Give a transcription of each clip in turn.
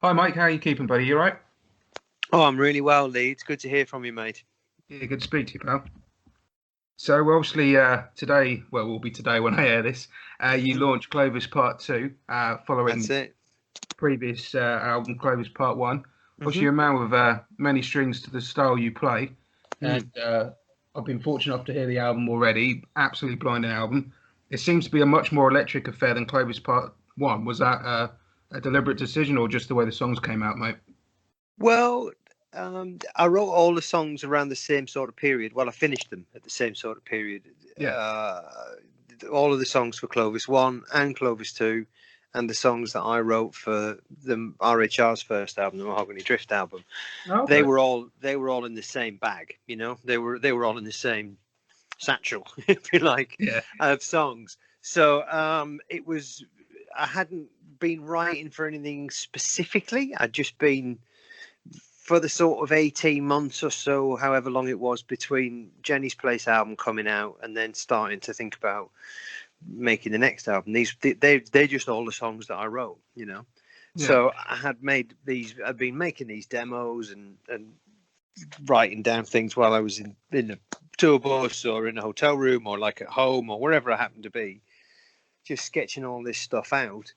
Hi, Mike. How are you keeping, buddy? You all right? Oh, I'm really well, Lee. It's good to hear from you, mate. Yeah, good to speak to you, pal. So, obviously, today, well, will be today when I air this, you launched Clovis Part 2, That's following it. previous album, Clovis Part 1. Obviously, hmm you're a man with many strings to the style you play, and Mm. I've been fortunate enough to hear the album already. Absolutely blinding album. It seems to be a much more electric affair than Clovis Part 1. Was that a deliberate decision or just the way the songs came out, mate? Well, I wrote all the songs around the same sort of period. Well, I finished them at the same sort of period. Yeah. Uh, all of the songs for Clovis 1 and Clovis 2, and the songs that I wrote for the RHR's first album, the Mahogany Drift album. Oh, They okay. were all in the same bag. They were all in the same satchel, if you like, Yeah. of songs. So it was. I hadn't been writing for anything specifically. I'd just been for the sort of 18 months or so, however long it was between Jenny's Place album coming out and then starting to think about making the next album. They're just all the songs that I wrote. Yeah. So I'd been making these demos and writing down things while I was in the tour bus or in a hotel room or like at home or wherever I happened to be, just sketching all this stuff out.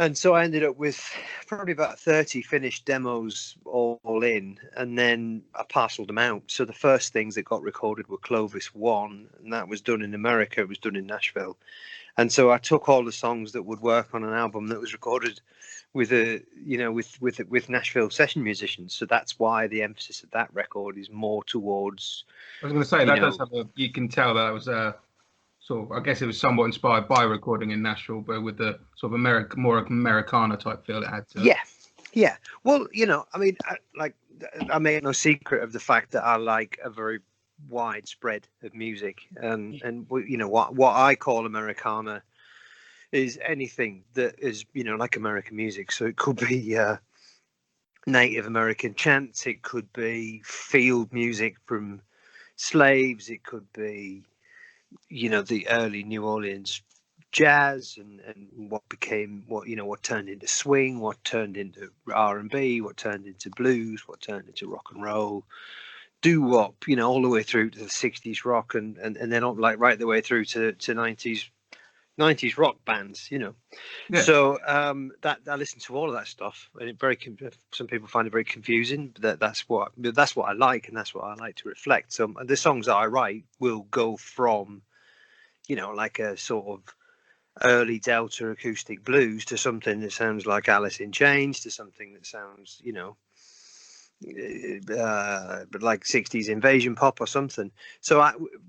And so I ended up with probably about 30 finished demos all in, and then I parceled them out. So the first things that got recorded were Clovis 1, and that was done in America, it was done in Nashville. And so I took all the songs that would work on an album that was recorded with with Nashville session musicians. So that's why the emphasis of that record is more towards, I was going to say you that does know, have you can tell that it was sort of, I guess it was somewhat inspired by recording in Nashville, but with the sort of more Americana type feel it had to it. yeah, yeah. Well, I mean, I make no secret of the fact that I like a very wide spread of music, and what I call Americana is anything that is like American music. So it could be Native American chants, it could be field music from slaves, it could be the early New Orleans jazz and what turned into swing, what turned into R&B, what turned into blues, what turned into rock and roll, doo-wop, all the way through to the 60s rock and then like right the way through to 90s rock bands. Yeah, So that I listen to all of that stuff, and some people find it very confusing. But that's what I like, and that's what I like to reflect. So the songs that I write will go from like a sort of early Delta acoustic blues to something that sounds like Alice in Chains, to something that sounds but like 60s invasion pop or something. So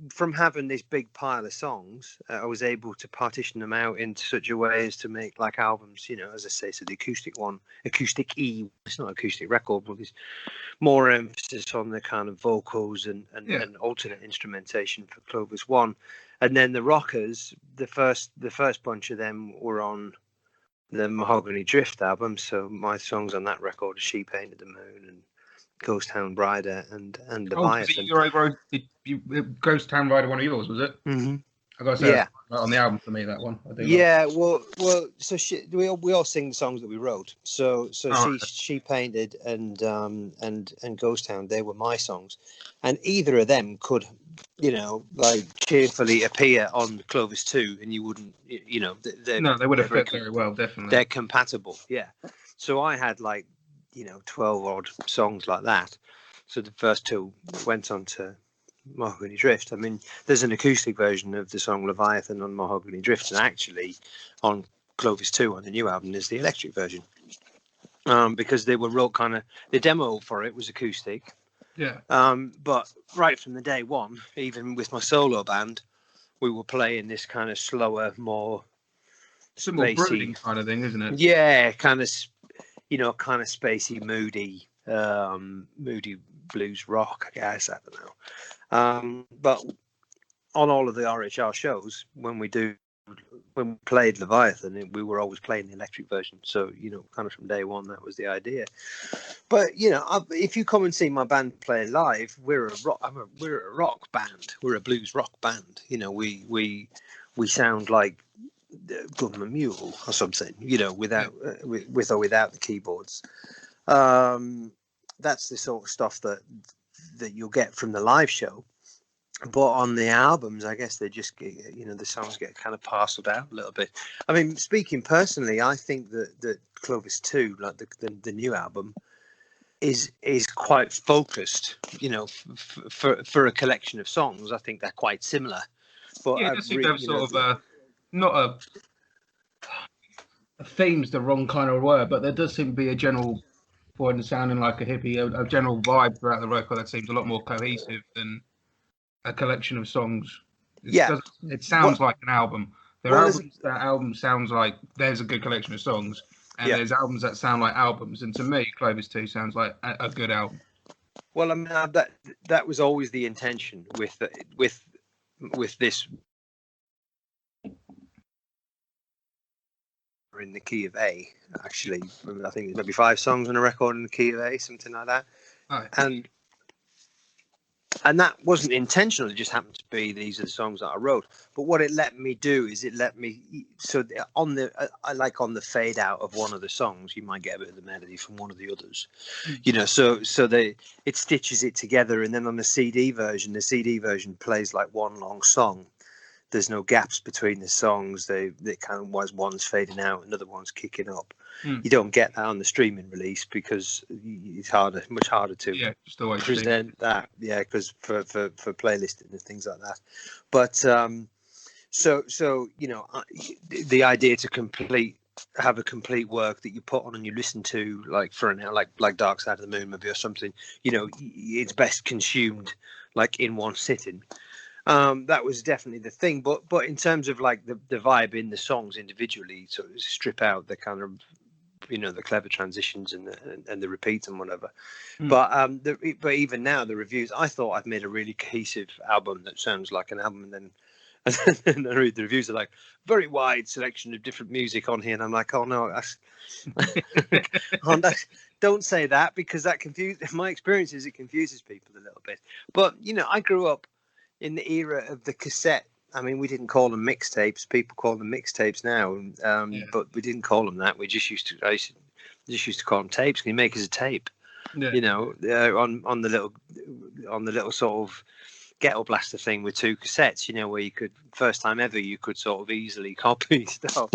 from having this big pile of songs, I was able to partition them out into such a way as to make like albums, as I say. So the acoustic it's not acoustic record, but there's more emphasis on the kind of vocals and yeah. alternate instrumentation for Clovis 1. And then the rockers, the first bunch of them were on the Mahogany Drift album. So my songs on that record are She Painted the Moon and Ghost Town Rider and Oh, was it Leviathan. Ghost Town Rider one of yours? Was it? Mm-hmm. I gotta say, Yeah, that's on the album for me. That one I do love. yeah. Well. So we all sing the songs that we wrote. So Oh, she painted and Ghost Town. They were my songs, and either of them could, like cheerfully appear on Clovis 2, and you wouldn't, no, they would have they're fit very well, definitely. they're compatible. Yeah. So I had like 12 odd songs like that. So the first two went on to Mahogany Drift. I mean, there's an acoustic version of the song Leviathan on Mahogany Drift, and actually on Clovis 2 on the new album is the electric version. Because they were wrote kind of, the demo for it was acoustic. Yeah. But right from the day one, even with my solo band, we were playing this kind of slower, more It's a more brooding spacey, kind of thing, isn't it? yeah, kind of spacey, moody blues rock, I guess. I don't know. But on all of the RHR shows, when we played Leviathan, we were always playing the electric version. So, kind of from day one, that was the idea. But, if you come and see my band play live, we're a rock band. We're a blues rock band. We sound like Government Mule or something, without with or without the keyboards. That's the sort of stuff that you'll get from the live show. But on the albums, I guess they just get, the songs get kind of parceled out a little bit. I mean, speaking personally, I think that Clovis 2, like the new album, is quite focused, for a collection of songs. I think they're quite similar. But Yeah, it does seem to have sort of not a theme's the wrong kind of word, but there does seem to be a general point of sounding like a hippie, a general vibe throughout the record that seems a lot more cohesive than a collection of songs. It sounds like an album. There are albums that album sounds like there's a good collection of songs, and there's albums that sound like albums. And to me, Clovis 2 sounds like a good album. Well, I mean, that was always the intention with this. In the key of A, actually. I think there's maybe 5 songs on a record in the key of A, something like that. And that wasn't intentional. It just happened to be these are the songs that I wrote. But what it let me do is on the fade out of one of the songs, you might get a bit of the melody from one of the others. It stitches it together, and then on the CD version plays like one long song. There's no gaps between the songs. They kind of one's fading out, another one's kicking up. You don't get that on the streaming release because it's much harder to present that. Yeah, because for playlisting and things like that. But so the idea to have a complete work that you put on and you listen to, like for an hour, like Dark Side of the Moon maybe or something. It's best consumed like in one sitting. That was definitely the thing, but in terms of like the vibe in the songs individually, so strip out the kind of the clever transitions and the repeats and whatever. But even now the reviews, I thought I'd made a really cohesive album that sounds like an album, and then I read the reviews are like very wide selection of different music on here, and I'm like, oh no, don't say that, because that confuses. My experience is it confuses people a little bit. But I grew up in the era of the cassette. I mean, we didn't call them mixtapes. People call them mixtapes now, but we didn't call them that. We just used to call them tapes. Can you make us a tape? Yeah. On the little sort of ghetto blaster thing with 2 cassettes. Where you could first time ever you could sort of easily copy stuff.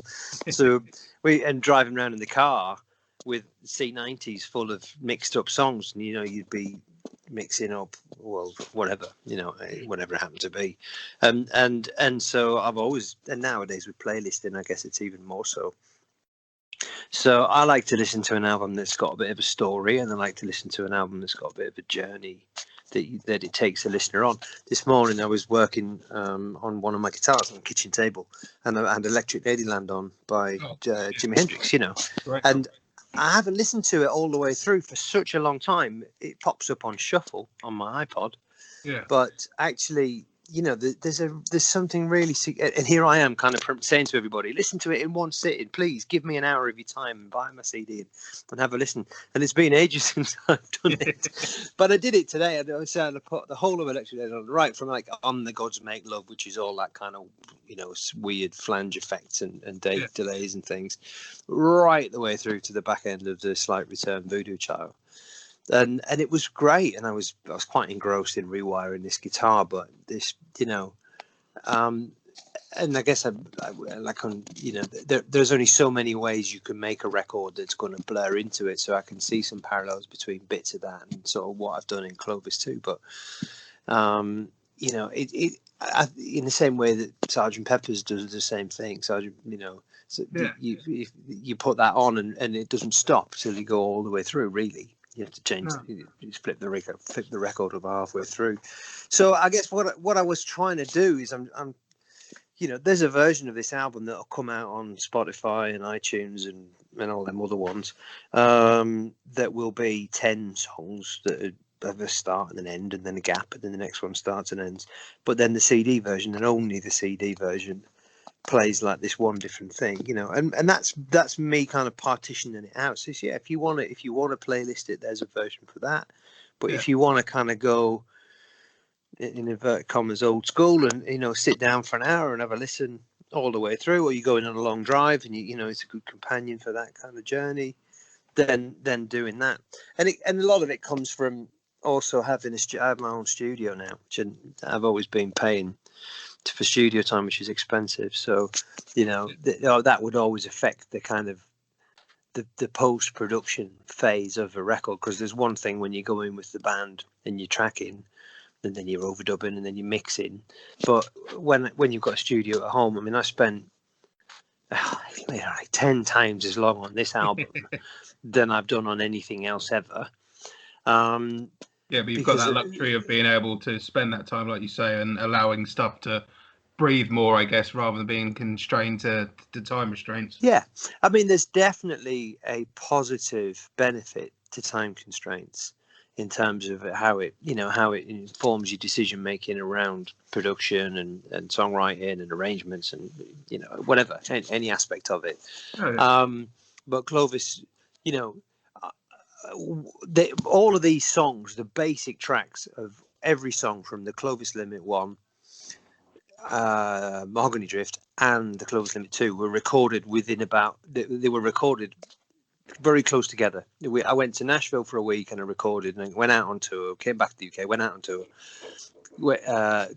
So and driving around in the car with C90s full of mixed up songs, and you'd be mixing up whatever it happened to be, and so I've always, and nowadays with playlisting I guess it's even more so I like to listen to an album that's got a bit of a story, and I like to listen to an album that's got a bit of a journey that it takes a listener on. This morning I was working on one of my guitars on the kitchen table, and I had Electric Ladyland on by Jimi Hendrix, and I haven't listened to it all the way through for such a long time. It pops up on shuffle on my iPod. Yeah. But actually, there's something really, and here I am kind of saying to everybody, listen to it in one sitting, please give me an hour of your time and buy my CD and have a listen. And it's been ages since I've done it, but I did it today. I put the whole of Electric on, right from like On the Gods Make Love, which is all that kind of weird flange effects and delays and things, right the way through to the back end of the Slight Return Voodoo Child. And it was great, and I was quite engrossed in rewiring this guitar. But this, and I guess there's only so many ways you can make a record that's going to blur into it. So I can see some parallels between bits of that and sort of what I've done in Clovis too. But in the same way that Sergeant Pepper's does the same thing. You put that on and it doesn't stop till you go all the way through. Really. You have to change. No. You just flip the record over halfway through. So I guess what I was trying to do is I'm there's a version of this album that'll come out on Spotify and iTunes and all them other ones that will be 10 songs that have a start and an end and then a gap, and then the next one starts and ends. But then the CD version, and only the CD version, plays like this one different thing, and that's me kind of partitioning it out. So if you want to playlist it, there's a version for that. But if you want to kind of go in inverted commas old school and sit down for an hour and have a listen all the way through, or you're going on a long drive and you know it's a good companion for that kind of journey, then doing that. And a lot of it comes from also having I have my own studio now, which I've always been paying for studio time, which is expensive. So, you know, that would always affect the kind of the post-production phase of a record, because there's one thing when you go in with the band and you're tracking, and then you're overdubbing and then you're mixing. But when you've got a studio at home, I mean, I spent like 10 times as long on this album than I've done on anything else ever. Yeah, but you've got that luxury of being able to spend that time, like you say, and allowing stuff to breathe more, I guess, rather than being constrained to time restraints. Yeah, I mean, there's definitely a positive benefit to time constraints in terms of how it informs your decision making around production and songwriting and arrangements and whatever, any aspect of it. Oh, yeah. But Clovis, all of these songs, the basic tracks of every song from the Clovis Limit 1, Mahogany Drift, and the Clovis Limit 2 were recorded they were recorded very close together. I went to Nashville for a week and I recorded, and went out on tour, came back to the UK, went out on tour,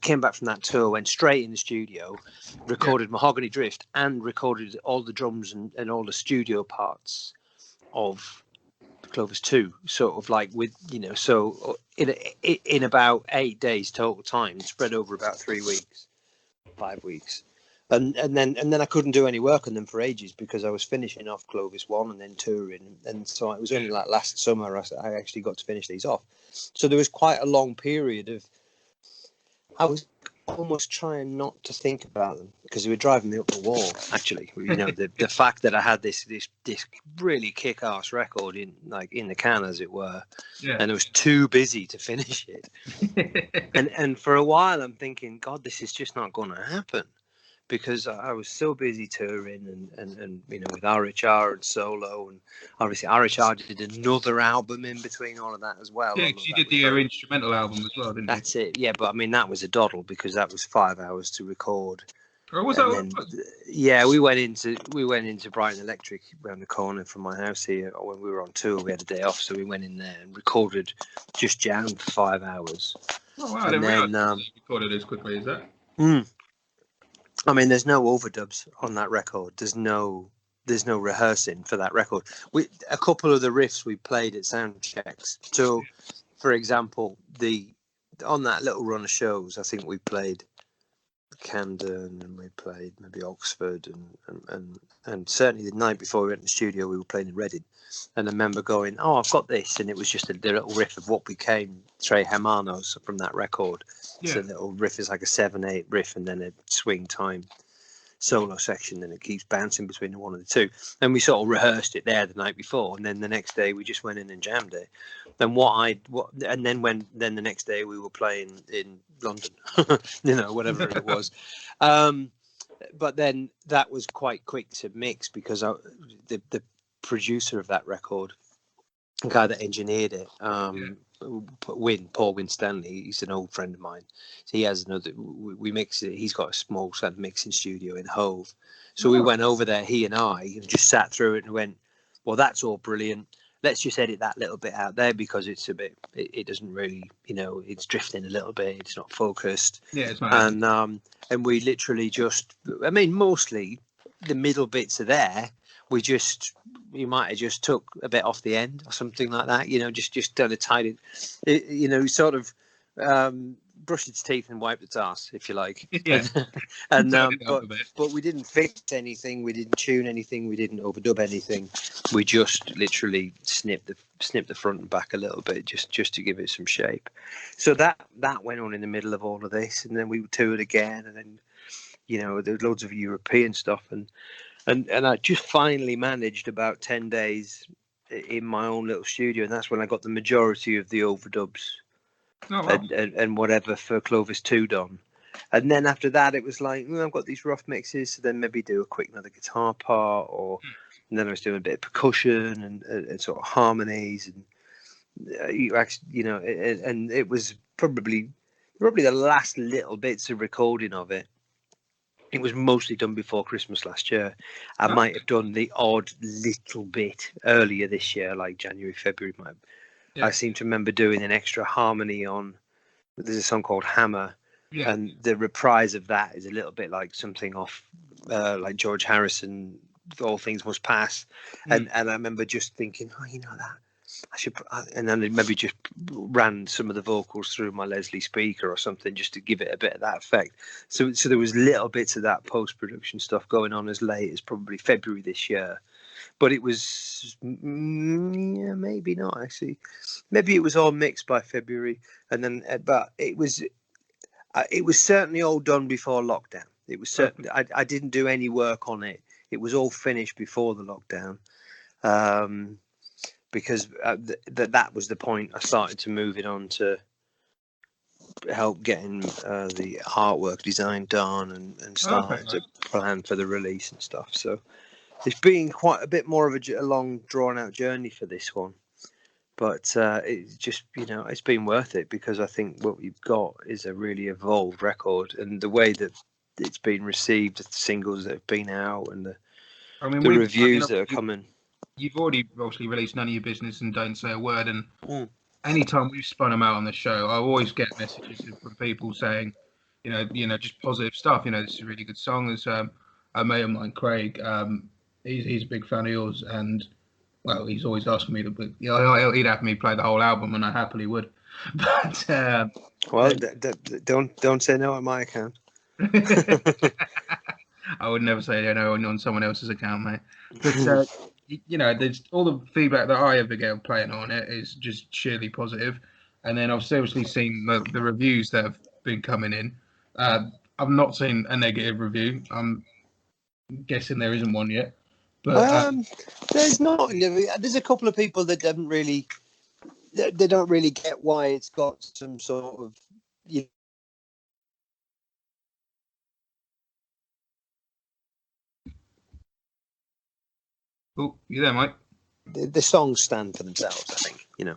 came back from that tour, went straight in the studio, recorded Mahogany Drift, and recorded all the drums and all the studio parts of Clovis 2, sort of like with, so in about 8 days total time, spread over about 3 weeks, 5 weeks. And then I couldn't do any work on them for ages because I was finishing off Clovis 1 and then touring, and so it was only like last summer I actually got to finish these off. So there was quite a long period of I was almost trying not to think about them because they were driving me up the wall. Actually, the fact that I had this really kick-ass record in the can, as it were, and I was too busy to finish it. and for a while I'm thinking, God, this is just not going to happen, because I was so busy touring and with RHR and solo, and obviously RHR did another album in between all of that as well. Yeah, because you did the instrumental album as well, didn't you? That's it. Yeah, but I mean that was a doddle because that was 5 hours to record. Or was that? Yeah, we went into Brighton Electric around the corner from my house here when we were on tour. We had a day off, so we went in there and recorded, just jammed for 5 hours. Oh wow! I didn't realize you recorded as quickly as that. I mean, there's no overdubs on that record. There's no rehearsing for that record. A couple of the riffs we played at sound checks. So, for example, on that little run of shows, I think we played Camden and we played maybe Oxford and certainly the night before we went to the studio, we were playing in Reading. And I remember going, "Oh, I've got this," and it was just the little riff of what became Tre Hermanos from that record. Yeah. So the little riff is like a 7/8 riff, and then a swing time solo section, and it keeps bouncing between the one and the two. And we sort of rehearsed it there the night before, and then the next day we just went in and jammed it. And then the next day we were playing in London, whatever it was. But then that was quite quick to mix because the producer of that record, the guy that engineered it, Paul Wynn Stanley, he's an old friend of mine. So he has we mix it. He's got a small sort of mixing studio in Hove. So we went over there, he and I, and just sat through it and went, well, that's all brilliant. Let's just edit that little bit out there because it's a bit, it doesn't really, it's drifting a little bit. It's not focused. Yeah, it's nice. And we literally just, I mean, mostly the middle bits are there. You might have just took a bit off the end or something like that, just done a tidy, sort of brushed its teeth and wiped its ass, if you like. Yeah. But we didn't fix anything, we didn't tune anything, we didn't overdub anything. We just literally snipped the front and back a little bit just to give it some shape. So that went on in the middle of all of this, and then we toured again, and then there's loads of European stuff, and I just finally managed about 10 days in my own little studio, and that's when I got the majority of the overdubs and whatever for Clovis 2 done. And then after that, it was like, I've got these rough mixes, so then maybe do a quick another guitar part, and then I was doing a bit of percussion and sort of harmonies, and and it was probably the last little bits of recording of it It was mostly done before Christmas last year. I Oh, might have done the odd little bit earlier this year, like January, February. I yeah, seem to remember doing an extra harmony on. There's a song called Hammer, yeah. and the reprise of that is a little bit like something off, like George Harrison, "All Things Must Pass," Mm. and I remember just thinking, oh, you know that I should, and then maybe just ran some of the vocals through my Leslie speaker or something just to give it a bit of that effect. So there was little bits of that post production stuff going on as late as probably February this year. But it was yeah, maybe not actually. Maybe it was all mixed by February, and then but it was certainly all done before lockdown. It was certainly I didn't do any work on it. It was all finished before the lockdown, because that was the point I started to move it on to help getting the artwork design done and Okay, starting to nice. plan for the release and stuff. So it's been quite a bit more of a long, drawn out journey for this one. But it's just, it's been worth it because I think what we've got is a really evolved record, and the way that it's been received, the singles that have been out, and I mean, the I mean, reviews that are coming. you've already obviously released None of Your Business and Don't Say a Word, and Mm. anytime we've spun them out on the show, I always get messages from people saying, just positive stuff. This is a really good song. There's a mate of mine, Craig. He's a big fan of yours, and well, he's always asking me to, he'd have me play the whole album, and I happily would. But Well, don't say no on my account. I would never say no on someone else's account, mate. But there's all the feedback that I ever get playing on it is just sheerly positive. And then I've seriously seen the reviews that have been coming in. I've not seen a negative review. I'm guessing there isn't one yet. But There's not. There's a couple of people that don't really get why it's got some sort of. oh, you there, Mike? The songs stand for themselves, I think. Yeah,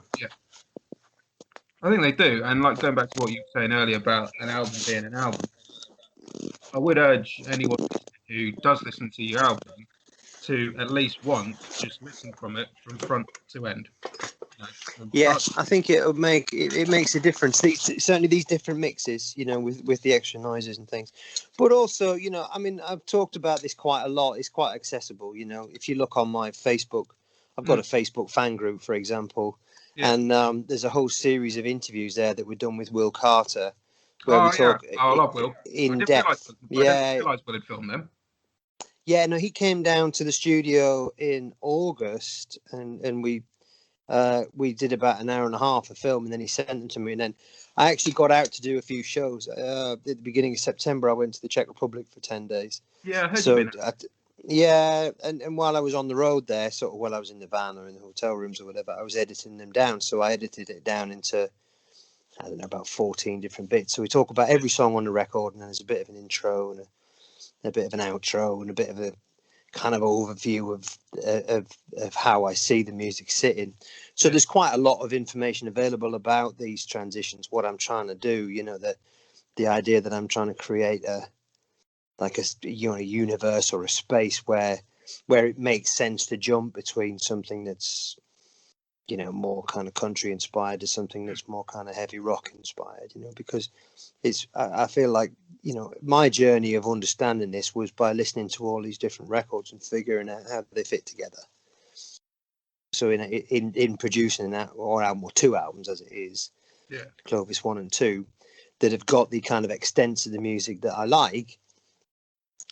I think they do. And like going back to what you were saying earlier about an album being an album, I would urge anyone who does listen to your album to at least once just listen from it from front to end. From start. Yes, I think it makes a difference. Certainly these different mixes, with the extra noises and things. But also, I mean, I've talked about this quite a lot. It's quite accessible. If you look on my Facebook, I've got a Facebook fan group, for example, Yeah. and there's a whole series of interviews there that were done with Will Carter, where we Oh yeah. talk Oh, I love Will. in depth. I didn't realise Will had filmed them. Yeah, no, he came down to the studio in August, and we did about an hour and a half of film, and then he sent them to me, and then I actually got out to do a few shows. At the beginning of September, I went to the Czech Republic for 10 days. Yeah, I heard you've been. Yeah, and while I was on the road there, sort of while I was in the van or in the hotel rooms or whatever, I was editing them down. So I edited it down into, I don't know, about 14 different bits. So we talk about every song on the record, and then there's a bit of an intro and a bit of an outro and a bit of a kind of overview of how I see the music sitting. So there's quite a lot of information available about these transitions, what I'm trying to do, the idea that I'm trying to create a universe or a space where it makes sense to jump between something that's, more kind of country inspired to something that's more kind of heavy rock inspired, because I feel like, my journey of understanding this was by listening to all these different records and figuring out how they fit together. So in producing that album, or two albums as it is, Yeah. Clovis 1 and 2, that have got the kind of extents of the music that I like,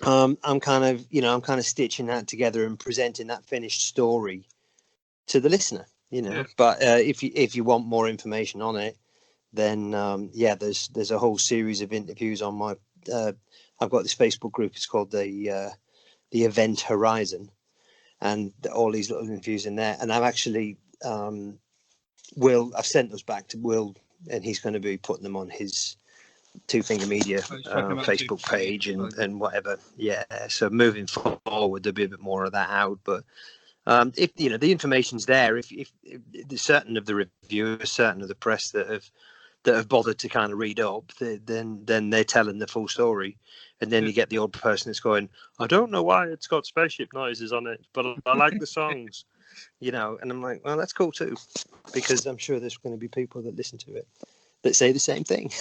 I'm kind of stitching that together and presenting that finished story to the listener, Yeah. But if you want more information on it, then there's a whole series of interviews on my. I've got this Facebook group. It's called the Event Horizon, and all these little interviews in there. And I've actually I've sent those back to Will, and he's going to be putting them on his Two Finger Media Facebook page and whatever. Yeah. So moving forward, there'll be a bit more of that out, but. If the information's there, if certain of the reviewers, certain of the press that that have bothered to kind of read up, then they're telling the full story. And then you get the odd person that's going, I don't know why it's got spaceship noises on it, but I like the songs, you know. And I'm like, well, that's cool too, because I'm sure there's going to be people that listen to it that say the same thing.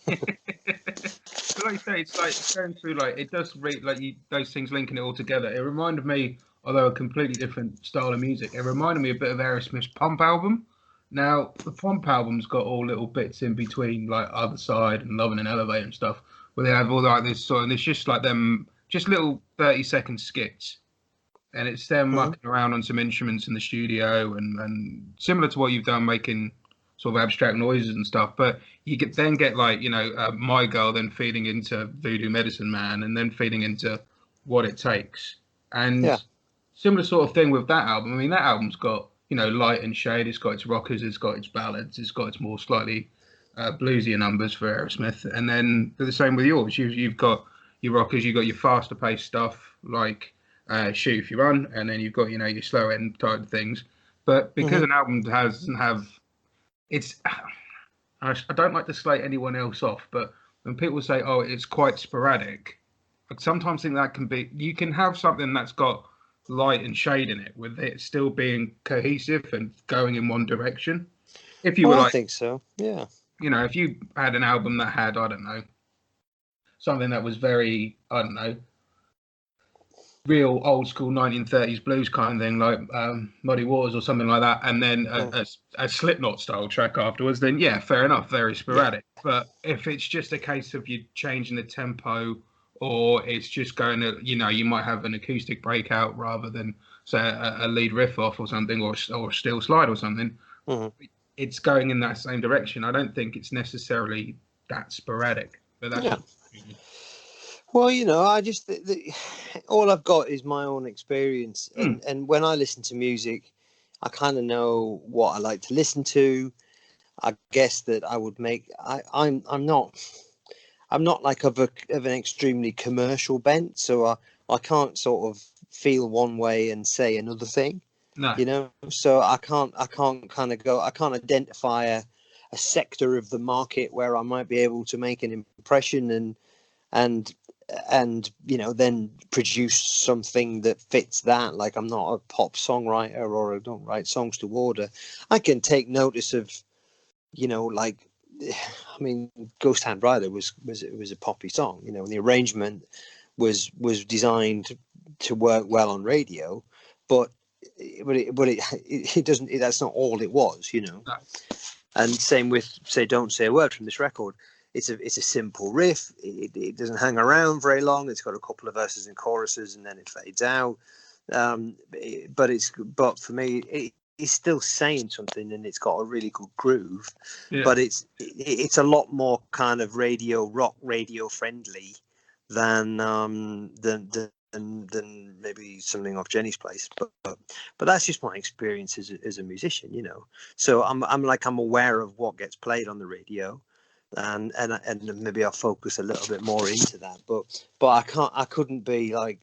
But like you say, it's like going through, like, it does read like those things linking it all together. It reminded me, although a completely different style of music, it reminded me a bit of Aerosmith's Pump album. Now, the Pump album's got all little bits in between, like Other Side and Loving an Elevator and stuff, where they have all like this sort, and it's just like them, just little 30-second skits, and it's them mucking around on some instruments in the studio, and similar to what you've done, making sort of abstract noises and stuff. But you get like, you know, My Girl then feeding into Voodoo Medicine Man, and then feeding into What It Takes, and similar sort of thing with that album. I mean, that album's got, you know, light and shade. It's got its rockers, it's got its ballads, it's got its more slightly bluesier numbers for Aerosmith, and then the same with yours. You've got your rockers, you've got your faster paced stuff like Shoot If You Run, and then you've got, you know, your slow end type things. But because an album doesn't have, it's, I don't like to slate anyone else off, but when people say, oh, it's quite sporadic, I sometimes think that can be, you can have something that's got light and shade in it with it still being cohesive and going in one direction. If you were like, I think so, yeah. You know, if you had an album that had, I don't know, something that was very, I don't know, real old school 1930s blues kind of thing, like Muddy Waters or something like that, and then a Slipknot style track afterwards, then yeah, fair enough, very sporadic. But if it's just a case of you changing the tempo, or it's just going to, you know, you might have an acoustic breakout rather than, say, a lead riff off or something, or a steel slide or something, it's going in that same direction. I don't think it's necessarily that sporadic. But that's well, you know, I just all I've got is my own experience, and when I listen to music, I kind of know what I like to listen to. I guess that I would make. I'm not like of an extremely commercial bent, so I can't sort of feel one way and say another thing. No. You know, so I can't kind of go. I can't identify a sector of the market where I might be able to make an impression and you know, then produce something that fits that. Like, I'm not a pop songwriter, or I don't write songs to order. I can take notice of, you know, like, I mean, Ghost Hand Rider was a poppy song, you know, and the arrangement was designed to work well on radio, but it doesn't. That's not all it was, you know. No. And same with, say, Don't Say a Word from this record. It's a simple riff. It doesn't hang around very long. It's got a couple of verses and choruses, and then it fades out. But for me, it's still saying something, and it's got a really good groove. Yeah. But it's a lot more kind of rock radio friendly than maybe something off Jenny's Place, but that's just my experience as a musician, you know. So I'm aware of what gets played on the radio, and maybe I'll focus a little bit more into that. But I couldn't be like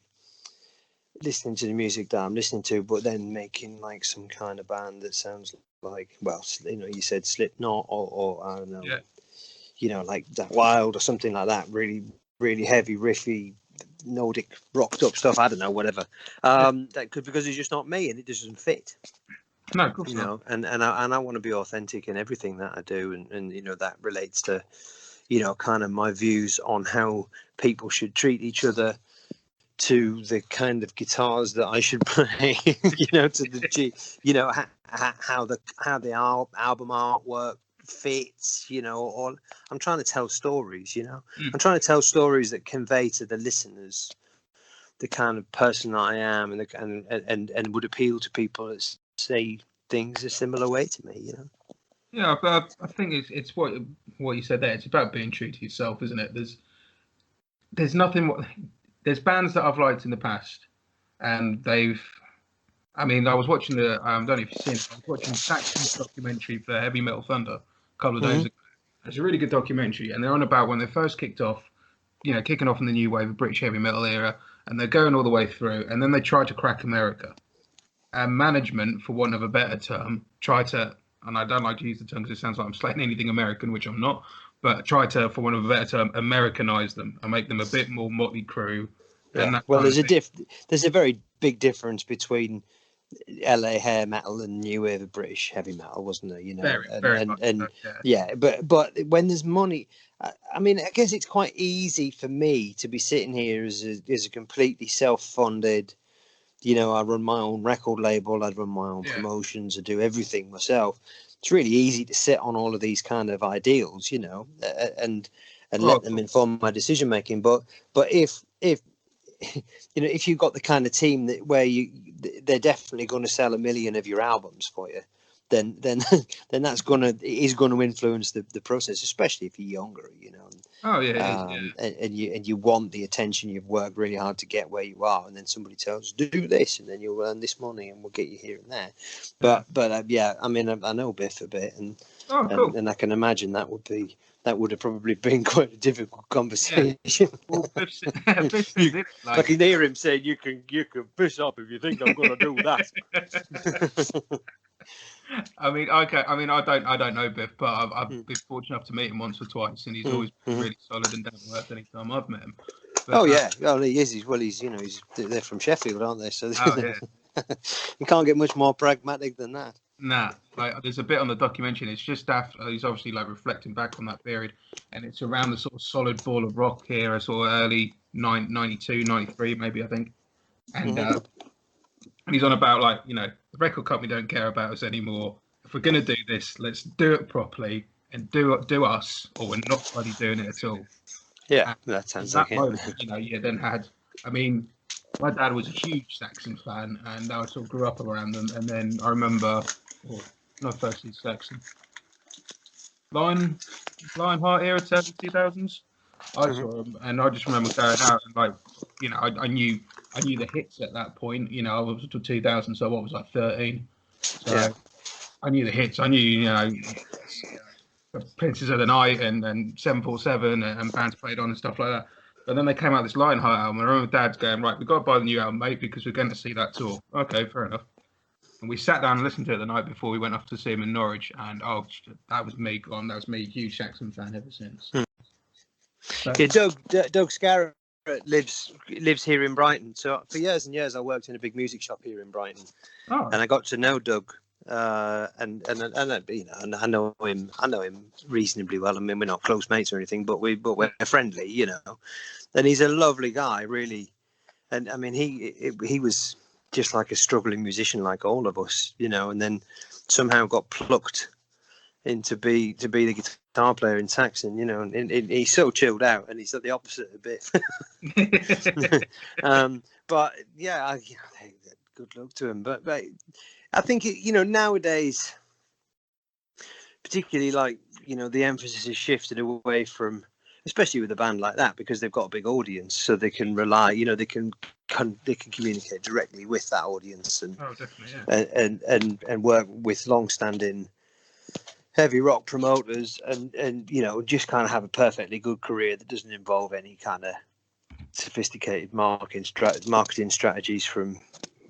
listening to the music that I'm listening to, but then making like some kind of band that sounds like, well, you know, you said Slipknot or I don't know, you know, like That Wild or something like that. Really, really heavy, riffy, Nordic rocked up stuff. I don't know, whatever. That could, because it's just not me, and it doesn't fit. No, of course you know, and I want to be authentic in everything that I do, and you know, that relates to, you know, kind of my views on how people should treat each other, to the kind of guitars that I should play, you know, to the you know, how the album artwork fits, you know. Or I'm trying to tell stories, you know. I'm trying to tell stories that convey to the listeners the kind of person I am, and would appeal to people that say things a similar way to me, you know. Yeah, but I think it's what you said there. It's about being true to yourself, isn't it? There's nothing. There's bands that I've liked in the past, and I mean, I was watching I don't know if you've seen it, I was watching Saxon's documentary for Heavy Metal Thunder a couple of days ago. It's a really good documentary, and they're on about when they first kicked off, you know, kicking off in the new wave of British heavy metal era, and they're going all the way through, and then they tried to crack America. And management, for want of a better term, tried to and I don't like to use the term because it sounds like I'm slaying anything American, which I'm not, but try to, for want of a better term, Americanize them and make them a bit more Motley Crue and Yeah. that Well, kind of thing. there's a very big difference between LA hair metal and new wave of British heavy metal, wasn't there? You know, Very, very much so, and yeah. yeah, but when there's money, I mean, I guess it's quite easy for me to be sitting here as a completely self-funded. You know, I run my own record label, I run my own Yeah. promotions, I do everything myself. It's really easy to sit on all of these kind of ideals, you know, and let them inform my decision making. But if you know, if you've got the kind of team that where they're definitely going to sell 1 million of your albums for you, then that's is going to influence the process, especially if you're younger, you know. Oh yeah, it is. Yeah. And you want the attention. You've worked really hard to get where you are, and then somebody tells you do this, and then you'll earn this money, and we'll get you here and there. But yeah, I mean, I know Biff a bit, and cool. and I can imagine that would have probably been quite a difficult conversation. Yeah. Well, Biff says I can hear him saying, "You can piss up if you think I'm going to do that." I mean, okay. I mean, I don't know Biff, but I've been fortunate enough to meet him once or twice, and he's always been really solid and down to earth anytime I've met him. But, yeah, well, he is. He's you know, they're from Sheffield, aren't they? So yeah. you can't get much more pragmatic than that. Nah, like there's a bit on the documentary. It's just after he's obviously like reflecting back on that period, and it's around the sort of solid ball of rock era, sort of early 92, 93, maybe I think, and he's on about like, you know, the record company don't care about us anymore. If we're gonna do this, let's do it properly and do us, or we're not bloody doing it at all. Yeah, that sounds like moment, it. You know, you then had. I mean, my dad was a huge Saxon fan, and I sort of grew up around them. And then I remember, no, firstly Saxon, Lionheart era, early 2000s. I saw them, and I just remember going out and like, you know, I knew the hits at that point. You know, I was to 2000, so what was I 13? So yeah. I knew the hits. I knew, you know, Princes of the Night and 747 and bands played on and stuff like that. But then they came out with this Lionheart album. I remember Dad's going, right, we've got to buy the new album, mate, because we're going to see that tour. Okay, fair enough. And we sat down and listened to it the night before we went off to see him in Norwich. And that was me gone. That was me, huge Saxon fan ever since. Yeah, Doug Scarrett lives here in Brighton. So for years and years, I worked in a big music shop here in Brighton, and I got to know Doug. And you know, and I know him reasonably well. I mean, we're not close mates or anything, but we're friendly, you know. And he's a lovely guy, really. And I mean, he was just like a struggling musician, like all of us, you know. And then somehow got plucked into be the guitar player in Saxon, you know. And he's so chilled out, and he's the opposite a bit. But yeah, good luck to him. But I think, you know, nowadays, particularly like, you know, the emphasis is shifted away from, especially with a band like that, because they've got a big audience, so they can rely, you know, they can communicate directly with that audience and and work with long-standing heavy rock promoters and you know, just kind of have a perfectly good career that doesn't involve any kind of sophisticated marketing strategies from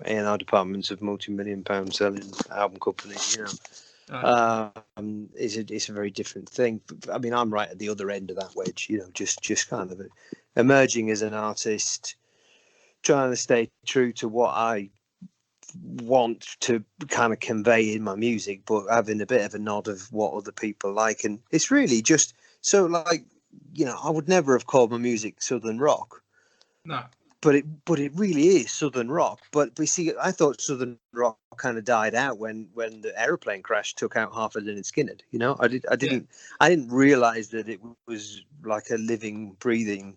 A&R departments of multi-million-pound selling album companies, you know. It's a very different thing. I mean, I'm right at the other end of that wedge, you know, just kind of emerging as an artist, trying to stay true to what I want to kind of convey in my music, but having a bit of a nod of what other people like. And it's really just so, like, you know, I would never have called my music Southern rock. No. But it really is Southern rock. But we see, I thought Southern rock kind of died out when the aeroplane crash took out half of Lynyrd Skynyrd. You know, I didn't realize that it was like a living, breathing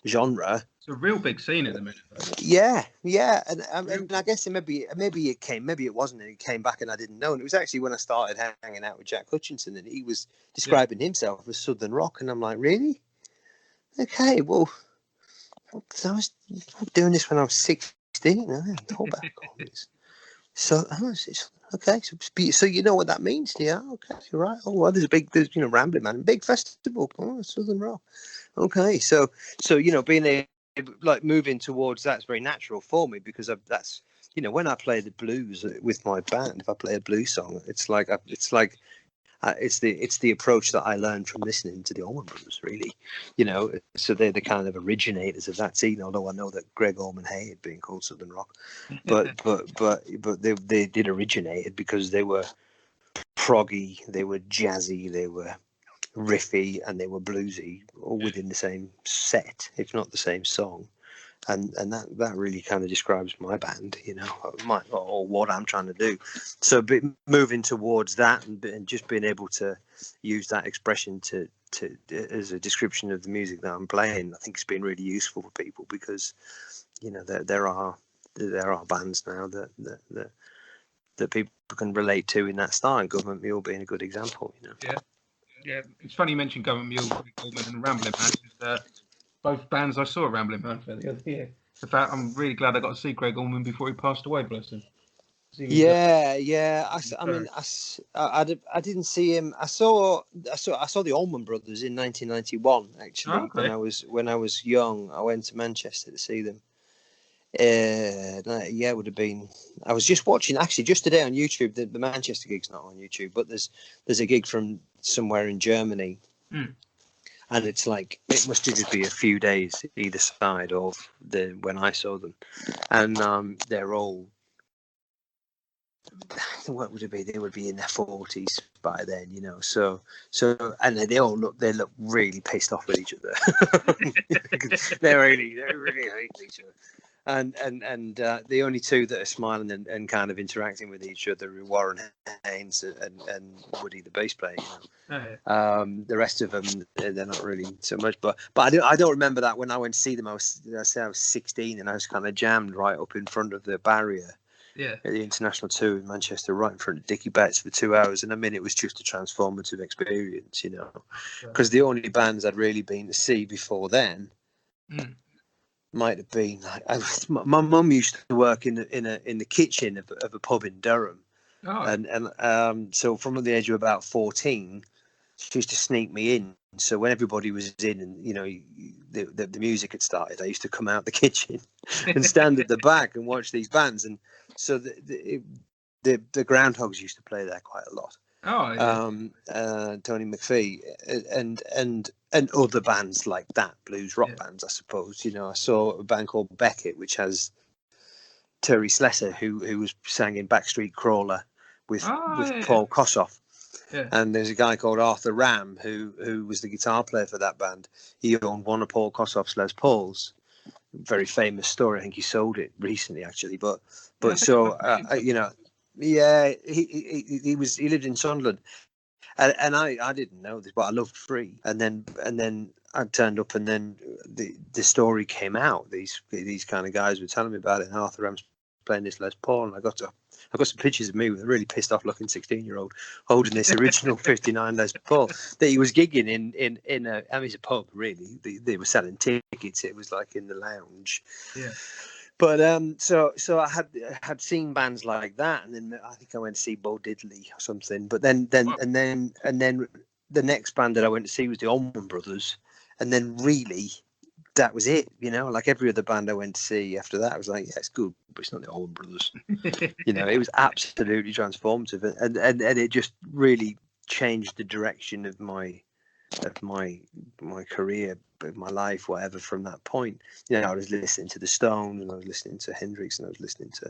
genre. It's a real big scene at the minute, though. Yeah, and I guess maybe it wasn't, and it came back, and I didn't know. And it was actually when I started hanging out with Jack Hutchinson, and he was describing himself as Southern rock, and I'm like, really? Okay, well. Because I was doing this when I was 16. I didn't know about all this. So, okay. So you know what that means, yeah? Okay, you're right. Oh, well, there's you know, Rambling Man, big festival. Oh, Southern rock. Okay, so you know, being like moving towards that's very natural for me because that's you know, when I play the blues with my band, if I play a blues song, it's like it's the approach that I learned from listening to the Allman Brothers, really. You know, so they're the kind of originators of that scene. Although I know that Greg Allman hated being called Southern rock, but they did originate it because they were proggy, they were jazzy, they were riffy, and they were bluesy, all within the same set, if not the same song. And that really kind of describes my band, you know, or what I'm trying to do. So moving towards that and just being able to use that expression to as a description of the music that I'm playing, I think it's been really useful for people, because, you know, there are bands now that people can relate to in that style, and Government Mule being a good example, you know. Yeah. It's funny you mentioned Government Mule, Allman and Ramblin' Man. Both bands I saw at Ramblin' Man for the other year. In fact, I'm really glad I got to see Greg Allman before he passed away, bless him. Yeah. I mean, I didn't see him. I saw the Allman Brothers in 1991. Actually, Oh, okay. when I was young, I went to Manchester to see them. Yeah, it would have been. I was just watching actually just today on YouTube. The Manchester gig's not on YouTube, but there's a gig from somewhere in Germany. And it's like, it must just be a few days either side of when I saw them, and they're all, what would it be? They would be in their 40s by then, you know. So and they look really pissed off with each other. they really hate each other. And the only two that are smiling and kind of interacting with each other are Warren Haynes and Woody, the bass player. You know? The rest of them, they're not really so much. But I don't remember that when I went to see them. I was 16, and I was kind of jammed right up in front of the barrier. Yeah. At the international tour in Manchester, right in front of Dickie Betts for 2 hours, and I mean, it was just a transformative experience, you know, because the only bands I'd really been to see before then. Might have been my mum used to work in the kitchen of a pub in Durham, and so from the age of about 14, she used to sneak me in. So when everybody was in, and you know, the music had started, I used to come out the kitchen and stand at the back and watch these bands. And so the Groundhogs used to play there quite a lot. Tony McPhee and other bands like that, blues rock bands, I suppose. You know, I saw a band called Beckett, which has Terry Slessor, who was sang in Backstreet Crawler with Paul Kossoff. Yeah. And there's a guy called Arthur Ram who was the guitar player for that band. He owned one of Paul Kossoff's Les Pauls. Very famous story. I think he sold it recently, actually. But you know. Yeah, he lived in Sunderland, and I didn't know this, but I loved Free, and then I turned up, and then the story came out. These kind of guys were telling me about it, and Arthur Ram's playing this Les Paul, and I got some pictures of me with a really pissed off looking 16-year-old holding this original 59 Les Paul that he was gigging in a, I mean, it's a pub really. They were selling tickets. It was like in the lounge. Yeah. But so I had seen bands like that, and then I think I went to see Bo Diddley or something. But then the next band that I went to see was the Allman Brothers, and then really that was it. You know, like every other band I went to see after that, I was like, yeah, it's good, but it's not the Allman Brothers. You know, it was absolutely transformative, and it just really changed the direction of my career, my life, whatever. From that point, you know, I was listening to the Stones, and I was listening to Hendrix, and I was listening to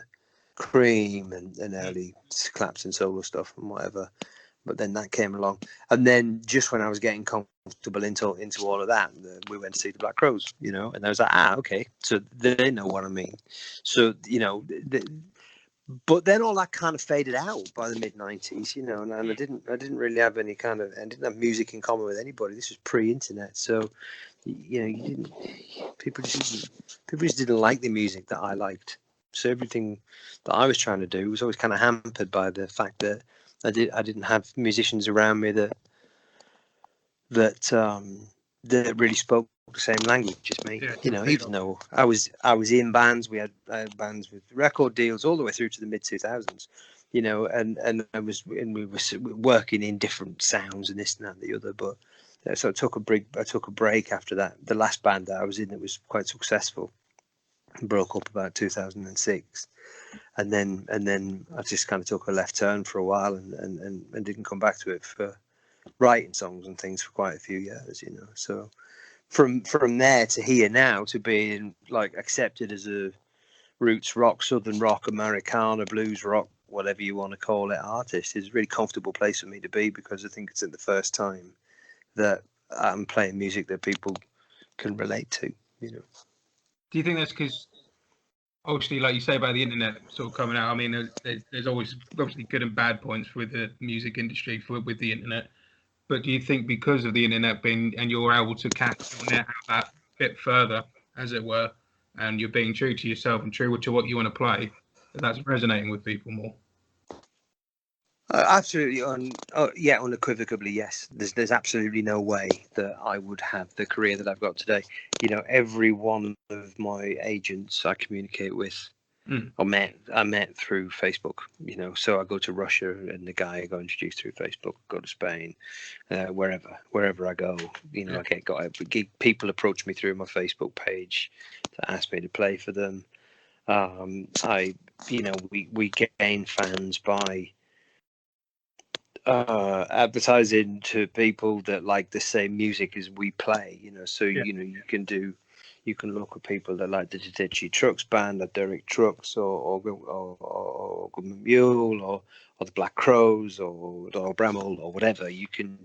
Cream and early Clapton solo stuff and whatever. But then that came along, and then just when I was getting comfortable into all of that, we went to see the Black Crowes, you know, and I was like, okay, so they know what I mean. So, you know, but then all that kind of faded out by the mid-90s, you know, and I didn't really have any kind of, I didn't have music in common with anybody. This was pre-internet, so, you know, people just didn't like the music that I liked. So everything that I was trying to do was always kind of hampered by the fact that I didn't have musicians around me that really spoke the same language as me. You know, even though I was in bands, we had bands with record deals all the way through to the mid 2000s. You know, and we were working in different sounds and this and that and the other. But so I took a break after that. The last band that I was in that was quite successful broke up about 2006. and then I just kind of took a left turn for a while, and didn't come back to it for writing songs and things for quite a few years, you know. So from there to here now, to being like accepted as a roots rock, southern rock, Americana, blues rock, whatever you want to call it, artist, is a really comfortable place for me to be, because I think it's the first time that I'm playing music that people can relate to, you know. Do you think that's because, obviously, like you say about the internet sort of coming out, I mean, there's always obviously good and bad points with the music industry with the internet. But do you think because of the internet being, and you're able to cast your net out that bit further, as it were, and you're being true to yourself and true to what you want to play, that's resonating with people more? Absolutely, unequivocally, yes. There's absolutely no way that I would have the career that I've got today. You know, every one of my agents I communicate with, I met through Facebook. You know, so I go to Russia, and the guy I got introduced through Facebook. Go to Spain, wherever I go. You know, people approach me through my Facebook page to ask me to play for them. We gain fans by advertising to people that like the same music as we play, you know. So you know, you can look at people that like the Tedeschi Trucks band, or Derek Trucks, or Goodman Mule, or the Black Crows, or Bramall, or whatever. It's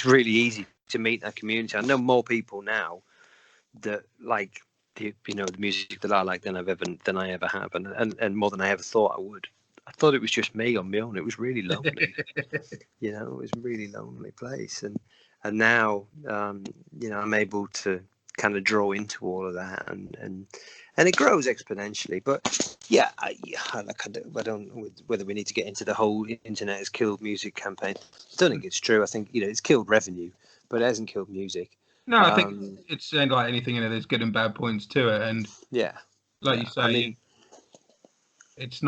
really easy to meet that community. I know more people now that like the music that I like than I ever have, and more than I ever thought I would. I thought it was just me on my own. It was really lonely. You know, it was a really lonely place. And now, I'm able to kind of draw into all of that, and it grows exponentially. But yeah, I don't know whether we need to get into the whole internet has killed music campaign. I don't think it's true. I think, it's killed revenue, but it hasn't killed music. No, I think it's like anything, there's good and bad points to it. And you say, I mean, it's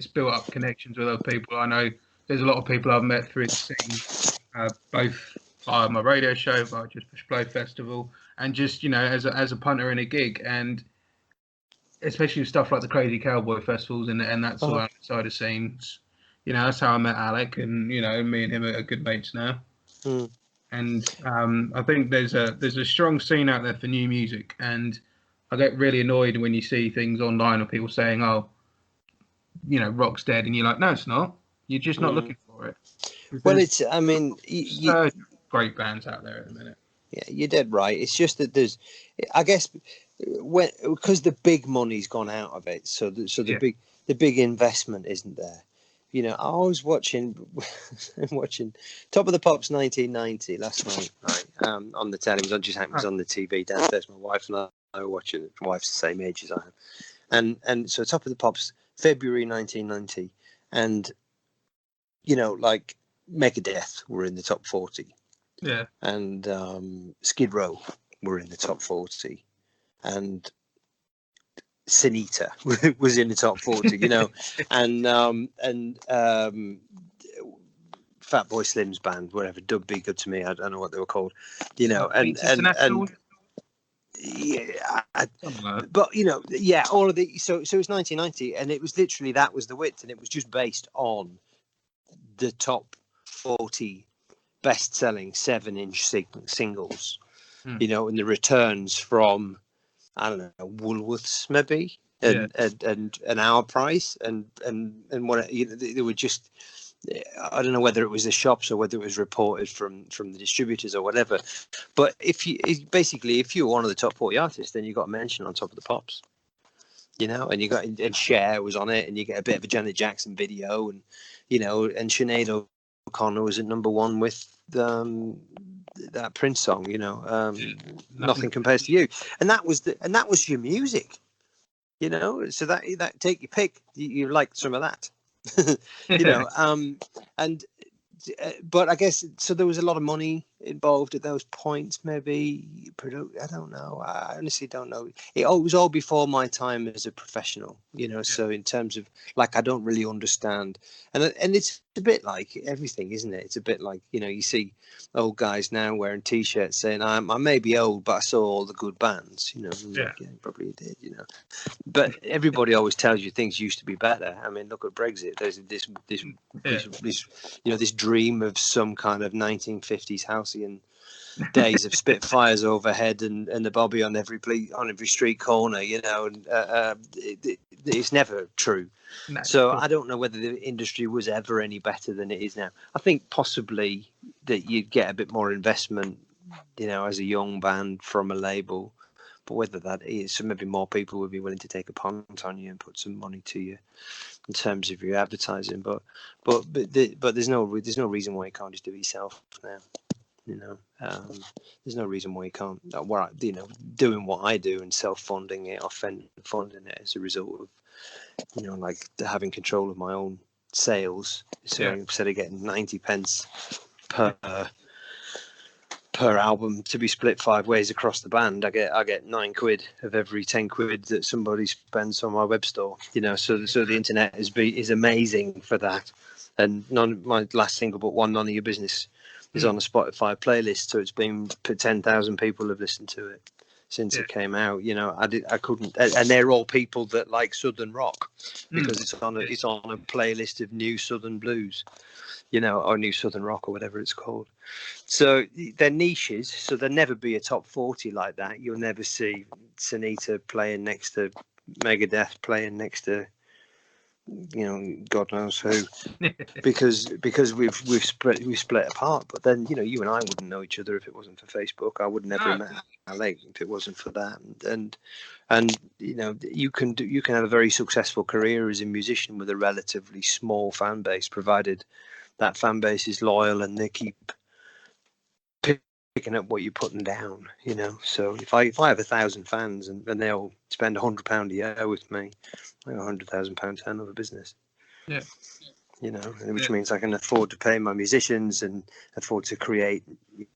built up connections with other people. I know there's a lot of people I've met through the scene, both via my radio show, via Just Push Play Festival, and just, as a punter in a gig, and especially with stuff like the Crazy Cowboy festivals and that sort of side of scenes. That's how I met Alec, and me and him are good mates now. And I think there's a strong scene out there for new music, and I get really annoyed when you see things online of people saying, "Oh, rock's dead," and you're like, "No, it's not. You're just not looking for it." Well, it's, great bands out there at the minute. Yeah, you're dead right. It's just that there's, I guess, because the big money's gone out of it, so the big investment isn't there. I was watching Top of the Pops 1990 last night, right, on the telly. It was on the TV downstairs. My wife and I were watching it. My wife's the same age as I am, and so Top of the Pops, February 1990, and like Megadeth were in the top 40, and Skid Row were in the top 40, and Sin Eater was in the top 40, and Fatboy Slim's band, whatever, Dub Be Good to Me, I don't know what they were called, and yeah, but all of the so it was 1990, and it was literally, that was the width, and it was just based on the top 40 best-selling 7-inch singles, and the returns from, I don't know, Woolworths maybe, and our price, and what they were just, I don't know whether it was the shops or whether it was reported from the distributors or whatever. But if you're one of the top 40 artists, then you got a mention on Top of the Pops, and you got, and Cher was on it, and you get a bit of a Janet Jackson video, and and Sinead O'Connor was at number one with that Prince song, Nothing Compares to You, and that was your music, so that take your pick, you like some of that. But I guess, so there was a lot of money involved at those points. Maybe I don't know. I honestly don't know. It was all before my time as a professional, you know. So in terms of like, I don't really understand, and it's a bit like everything, isn't it? It's a bit like, you know, you see old guys now wearing T-shirts saying, I may be old, but I saw all the good bands, you know. Like, yeah, probably did, you know. But everybody always tells you things used to be better. I mean, look at Brexit. There's this you know, this dream of some kind of 1950s halcyon days of Spitfires overhead and the Bobby on every street corner, you know, and it's never true. No, so I don't know whether the industry was ever any better than it is now. I think possibly that you'd get a bit more investment, you know, as a young band from a label, but whether that is, so maybe more people would be willing to take a punt on you and put some money to you in terms of your advertising. But there's no reason why you can't just do it yourself now. You know, there's no reason why you can't. You know, doing what I do and self-funding it, or funding it as a result of, you know, like having control of my own sales. So instead of getting 90 pence per album to be split 5 ways across the band, I get 9 quid of every 10 quid that somebody spends on my web store. You know, so the internet is amazing for that. And my last single, but one, None of Your Business, is on a Spotify playlist, so it's been 10,000 people have listened to it since it came out. You know, I couldn't, and they're all people that like Southern rock, because it's on a playlist of new Southern blues, you know, or new Southern rock or whatever it's called. So they're niches, so there'll never be a top 40 like that. You'll never see Sunita playing next to Megadeth, playing next to, you know, God knows who, because we've split apart. But then, you know, you and I wouldn't know each other if it wasn't for Facebook. I would never have met Alec if it wasn't for that. And you know, you can have a very successful career as a musician with a relatively small fan base, provided that fan base is loyal and they keep picking up what you're putting down, you know. So if I have 1,000 fans and they all spend £100 a year with me, I got £100,000 turnover business. Yeah. You know, which means I can afford to pay my musicians and afford to create,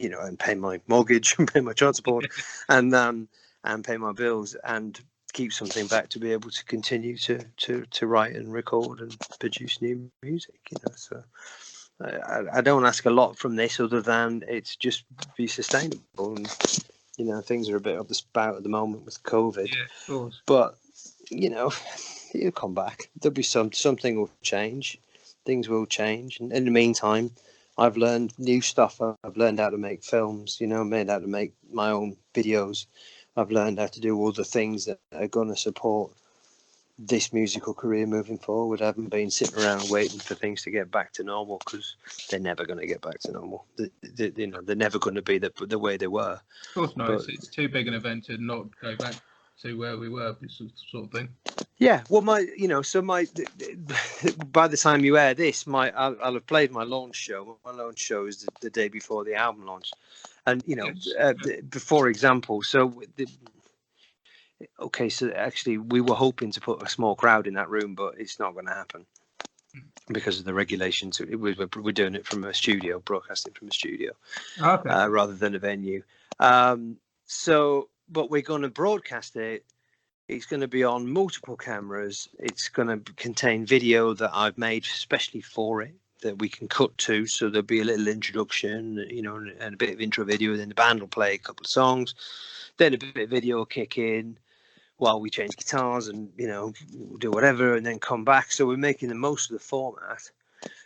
you know, and pay my mortgage and pay my child support and pay my bills and keep something back to be able to continue to write and record and produce new music, you know. So I don't ask a lot from this other than it's just be sustainable. And, you know, things are a bit of the spout at the moment with COVID. Yeah, of course. But, you know, it'll come back. There'll be something will change. Things will change. And in the meantime, I've learned new stuff. I've learned how to make films, you know, learned how to make my own videos. I've learned how to do all the things that are going to support this musical career moving forward. I haven't been sitting around waiting for things to get back to normal, because they're never going to get back to normal. You know, they're never going to be the way they were. Of course not. But it's too big an event to not go back to where we were, sort of thing. Yeah. Well, by the time you air this, I'll have played my launch show. My launch show is the day before the album launch, and you know, for example, okay, so actually we were hoping to put a small crowd in that room, but it's not going to happen because of the regulations. We're doing it from a studio, broadcasting from a studio, rather than a venue. But we're going to broadcast it. It's going to be on multiple cameras. It's going to contain video that I've made especially for it that we can cut to. So there'll be a little introduction, you know, and a bit of intro video. Then the band will play a couple of songs. Then a bit of video will kick in while we change guitars and, you know, do whatever, and then come back. So we're making the most of the format.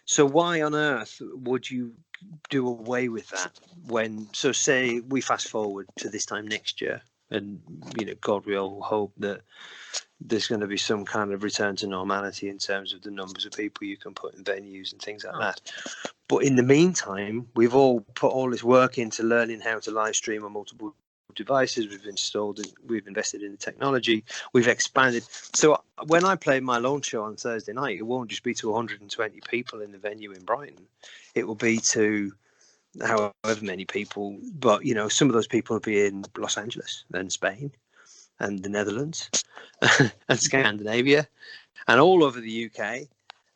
So why on earth would you do away with that when, so say we fast forward to this time next year, and, you know, God, we all hope that there's going to be some kind of return to normality in terms of the numbers of people you can put in venues and things like that. But in the meantime, we've all put all this work into learning how to live stream on multiple devices. We've invested in the technology, we've expanded. So when I play my launch show on Thursday night, it won't just be to 120 people in the venue in Brighton. It will be to however many people, but, you know, some of those people will be in Los Angeles and Spain and the Netherlands and Scandinavia and all over the UK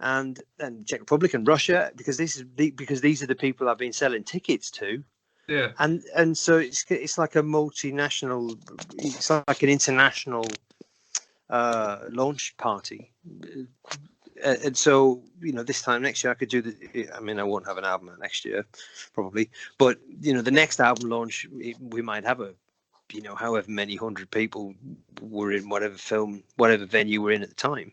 and Czech Republic and Russia, because these are the people I've been selling tickets to Yeah. And so it's like a multinational, it's like an international launch party. And so, this time next year I could do I mean, I won't have an album out next year, probably, but the next album launch, we might have however many hundred people were in whatever venue we're in at the time.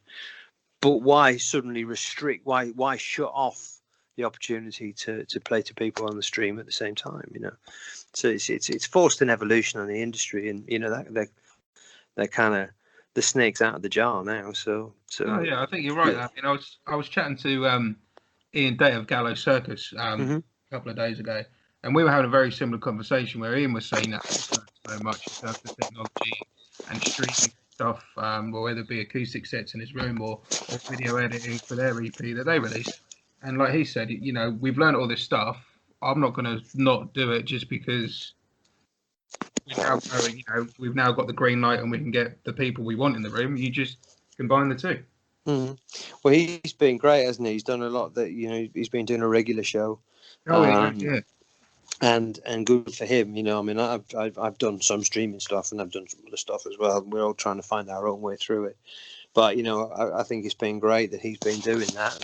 But why suddenly restrict? Why shut off the opportunity to play to people on the stream at the same time? So it's forced an evolution on the industry, and that they're kind of the snake's out of the jar now. So Oh yeah, I think you're right. yeah. I was chatting to Ian Day of Gallows Circus Mm-hmm. a couple of days ago, and we were having a very similar conversation where Ian was saying that he's learned so much in terms of technology and streaming stuff, or whether it be acoustic sets in his room or video editing for their EP that they released. And like he said, we've learned all this stuff. I'm not going to not do it just because we've now got the green light and we can get the people we want in the room. You just combine the two. Mm-hmm. Well, he's been great, hasn't he? He's done a lot. That he's been doing a regular show. Oh yeah. And good for him. I mean, I've done some streaming stuff and I've done some other stuff as well. We're all trying to find our own way through it. But I think it's been great that he's been doing that.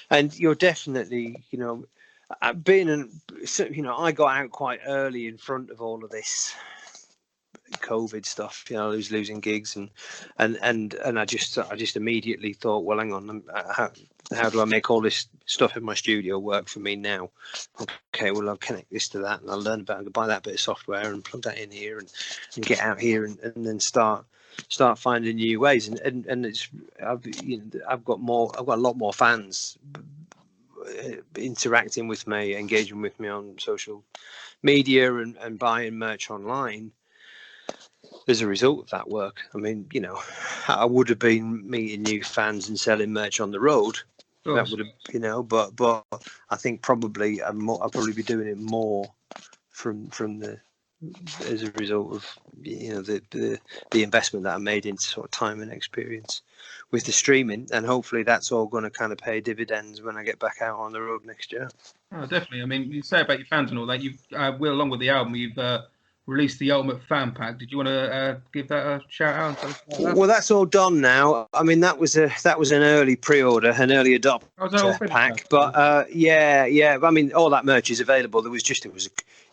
And you're definitely, I got out quite early in front of all of this COVID stuff. I was losing gigs, and I just immediately thought, well, hang on, how do I make all this stuff in my studio work for me now? Okay, well, I'll connect this to that, and I'll learn about it, I'll buy that bit of software and plug that in here, and get out here, and then start finding new ways. And it's I've got a lot more fans interacting with me, engaging with me on social media, and buying merch online as a result of that work. I mean, I would have been meeting new fans and selling merch on the road. That would have, but I think probably I'll probably be doing it more from as a result of the investment that I made into sort of time and experience with the streaming, and hopefully that's all going to kind of pay dividends when I get back out on the road next year. Oh, definitely. I mean, you say about your fans and all that. You've along with the album, you've released the Ultimate Fan Pack. Did you want to give that a shout out? Well, that's all done now. I mean, that was an early pre-order, an early adopter pack. But yeah. I mean, all that merch is available.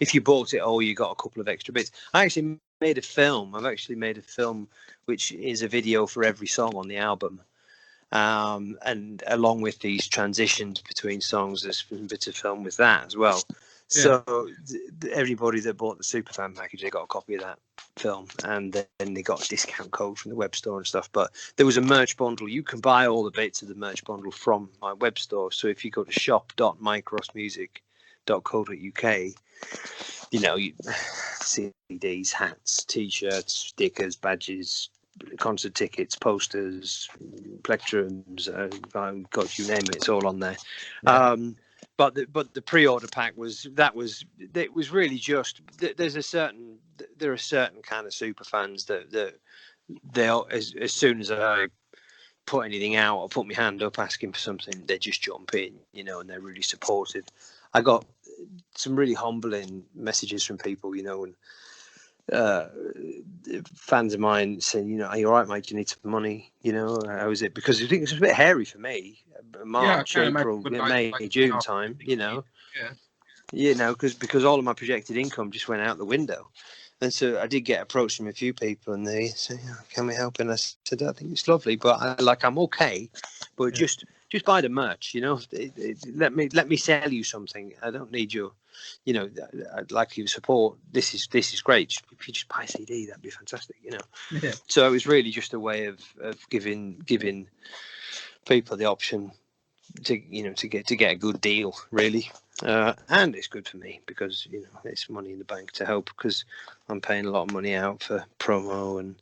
If you bought it all, you got a couple of extra bits. I actually made a film. I've actually made a film, which is a video for every song on the album. And along with these transitions between songs, there's a bit of film with that as well. Yeah. So everybody that bought the Superfan package, they got a copy of that film, and then they got a discount code from the web store and stuff. But there was a merch bundle. You can buy all the bits of the merch bundle from my web store. So if you go to shop.mycrossmusic.co.uk, CDs, hats, T-shirts, stickers, badges, concert tickets, posters, plectrums, God, you name it, it's all on there. Yeah. But the pre-order pack was really just there are certain kind of super fans that they'll as soon as I put anything out or put my hand up asking for something, they just jump in, and they're really supportive. I got some really humbling messages from people, and fans of mine saying, are you all right, mate? Do you need some money? How is it? Because I think it's a bit hairy for me. March, April, May, June time. Because all of my projected income just went out the window. And so I did get approached from a few people, and they say, "Can we help?" And I said, "I think it's lovely, but I'm okay, but just buy the merch. Let me sell you something. I don't need your." I'd like you to support. This is great. If you just buy a CD, that'd be fantastic. Yeah. So it was really just a way of giving people the option to get a good deal, really. And it's good for me because it's money in the bank to help, because I'm paying a lot of money out for promo and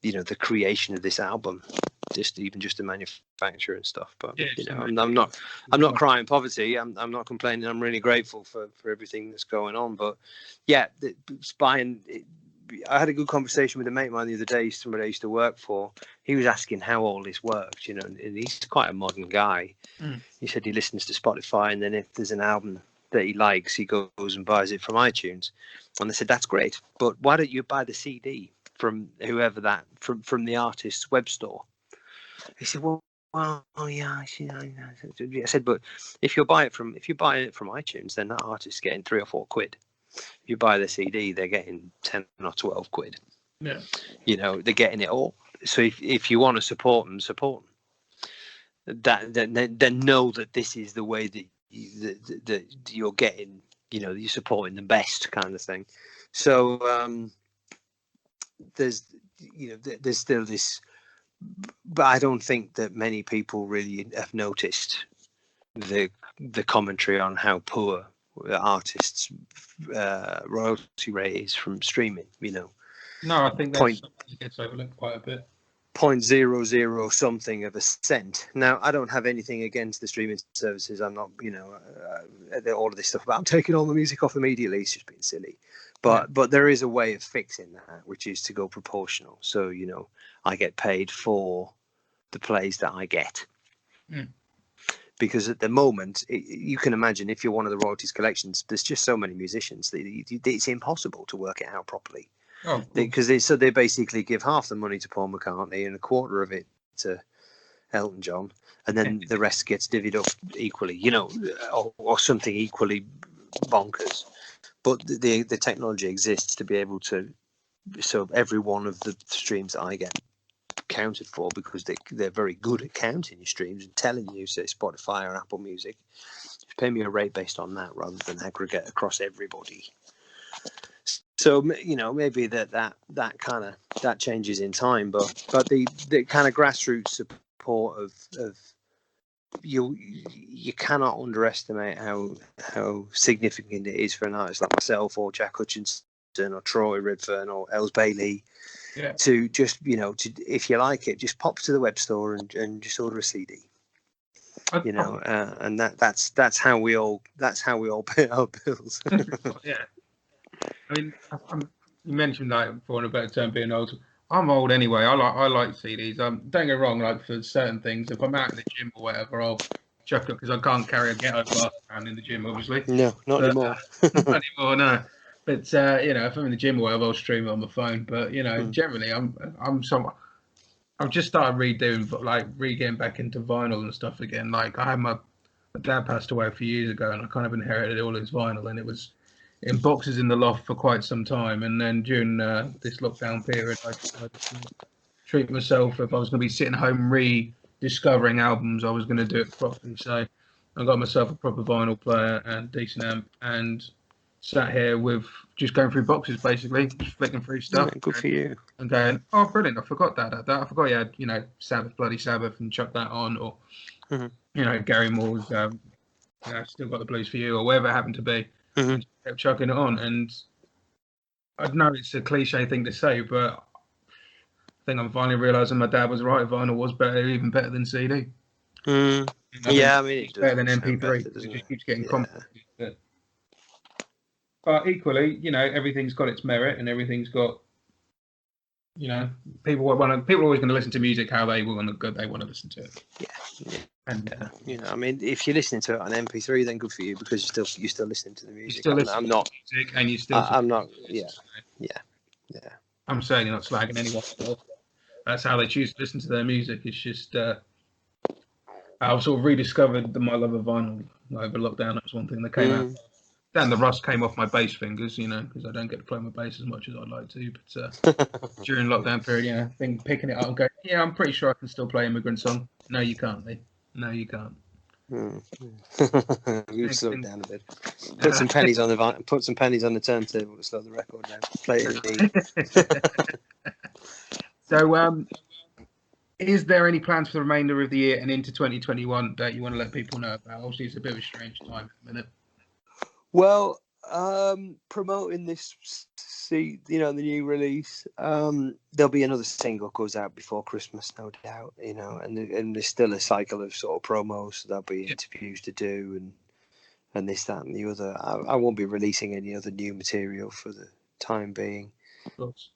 the creation of this album, just the manufacture and stuff. But I'm not crying poverty. I'm not complaining. I'm really grateful for everything that's going on. But yeah, I had a good conversation with a mate of mine the other day, somebody I used to work for. He was asking how all this works, and he's quite a modern guy. He said he listens to Spotify, and then if there's an album that he likes, he goes and buys it from iTunes. And they said, that's great, but why don't you buy the CD from whoever from the artist's web store? He said, well, oh yeah, I said, but if you buy it from iTunes, then that artist's getting 3 or 4 quid. If you buy the CD, they're getting 10 or 12 quid. Yeah. You know, they're getting it all. So if you want to support them, then know that this is the way that you're getting, you know, you're supporting the best kind of thing. So there's still this, but I don't think that many people really have noticed the commentary on how poor the artists' royalty rate is from streaming. You know, No, I think that gets overlooked quite a bit. 0.00 something of a cent. Now, I don't have anything against the streaming services. I'm not, you know, all of this stuff about I'm taking all the music off immediately. It's just being silly. But there is a way of fixing that, which is to go proportional. So, you know, I get paid for the plays that I get. Mm. Because at the moment, you can imagine if you're one of the royalties collections, there's just so many musicians that it's impossible to work it out properly. Oh, because they basically give half the money to Paul McCartney and a quarter of it to Elton John, and then the rest gets divvied up equally, you know, or something equally bonkers. But the technology exists to be able to, so every one of the streams that I get counted for, because they're very good at counting your streams and telling you, say Spotify or Apple Music, just pay me a rate based on that rather than aggregate across everybody. So, you know, maybe that changes in time, but the kind of grassroots support of you cannot underestimate how significant it is for an artist like myself or Jack Hutchinson or Troy Redfern or Els Bailey to just, you know, if you like it, just pop to the web store and just order a CD. You know, and that's how we all pay our bills. Yeah. I mean, you mentioned that, for want of a better term, being old. I'm old anyway. I like CDs. Don't get me wrong. Like, for certain things, if I'm out in the gym or whatever, I'll chuck it, because I can't carry a ghetto blast around in the gym, obviously. No, not anymore. Not anymore, no. But you know, if I'm in the gym or whatever, I'll stream it on my phone. But you know, generally, I've just started getting back into vinyl and stuff again. Like, I had my dad passed away a few years ago, and I kind of inherited all his vinyl, and it was in boxes in the loft for quite some time. And then during this lockdown period, I decided to treat myself. If I was going to be sitting home rediscovering albums, I was going to do it properly. So I got myself a proper vinyl player and decent amp, and sat here with just going through boxes, basically, just flicking through stuff. Yeah, good for you. And going, oh, brilliant! I forgot that. I forgot you had, you know, Bloody Sabbath, and chuck that on, or you know, Gary Moore's Still Got the Blues for You, or whatever it happened to be. And kept chucking it on. And I know it's a cliche thing to say, but I think I'm finally realising my dad was right. Vinyl was even better than CD. Yeah, I mean, it's better than MP3. It just keeps getting complicated. But equally, you know, everything's got its merit, and everything's got, you know, people are always going to listen to music how they want to listen to it. Yeah. And you know, I mean, if you're listening to it on MP3, then good for you, because you're still listening to the music. I'm not music, and you still. I'm not. Yeah. I'm certainly not slagging anyone. That's how they choose to listen to their music. It's just I've sort of rediscovered my love of vinyl over lockdown. That was one thing that came out. Then the rust came off my bass fingers, you know, because I don't get to play my bass as much as I'd like to. But during lockdown period, yeah, I think picking it up and going, yeah, I'm pretty sure I can still play Immigrant Song. No, you can't, Lee. No, you can't. You slow it down a bit. Put some pennies on the turntable to slow the record down. Play it. So, is there any plans for the remainder of the year and into 2021 that you want to let people know about? Obviously, it's a bit of a strange time at the minute. Well, promoting this, the new release. There'll be another single goes out before Christmas, no doubt. You know, and there's still a cycle of sort of promos. So there'll be interviews to do, and this, that, and the other. I won't be releasing any other new material for the time being. Of course.